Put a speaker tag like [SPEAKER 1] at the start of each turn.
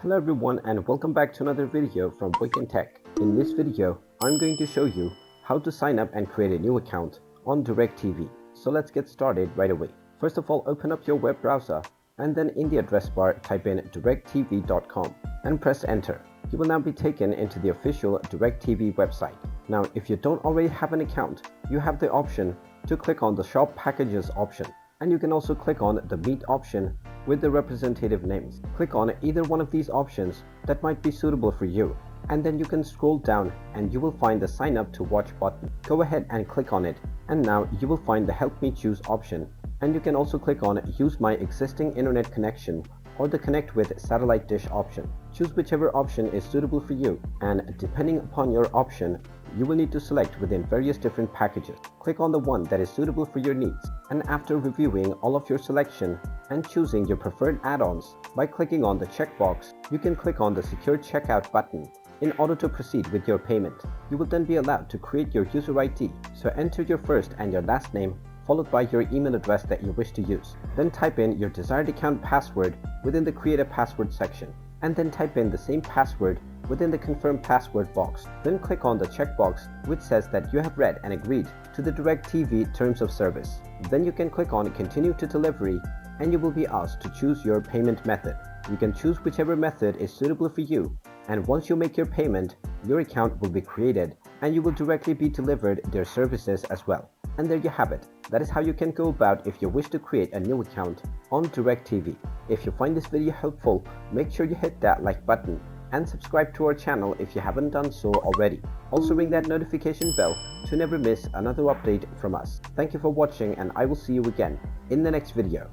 [SPEAKER 1] Hello everyone and welcome back to another video from Wake&Tech. In this video, I'm going to show you how to sign up and create a new account on DirectTV. So let's get started right away. First of all, open up your web browser and then in the address bar type in directv.com and press enter. You will now be taken into the official DirectTV website. Now, if you don't already have an account, you have the option to click on the Shop Packages option. And you can also click on the Meet option with the representative names. Click on either one of these options that might be suitable for you. And then you can scroll down and you will find the Sign Up to Watch button. Go ahead and click on it. And now you will find the Help Me Choose option. And you can also click on Use My Existing Internet Connection or the Connect with Satellite Dish option. Choose whichever option is suitable for you, and depending upon your option, you will need to select within various different packages. Click on the one that is suitable for your needs, and after reviewing all of your selection and choosing your preferred add-ons, by clicking on the checkbox, you can click on the Secure Checkout button in order to proceed with your payment. You will then be allowed to create your user ID, so enter your first and your last name followed by your email address that you wish to use. Then type in your desired account password within the Create a Password section, and then type in the same password within the Confirm Password box. Then click on the checkbox which says that you have read and agreed to the DirectTV Terms of Service. Then you can click on Continue to Delivery and you will be asked to choose your payment method. You can choose whichever method is suitable for you, and once you make your payment, your account will be created and you will directly be delivered their services as well. And there you have it. That is how you can go about if you wish to create a new account on DirectTV. If you find this video helpful, make sure you hit that like button and subscribe to our channel if you haven't done so already. Also ring that notification bell to never miss another update from us. Thank you for watching and I will see you again in the next video.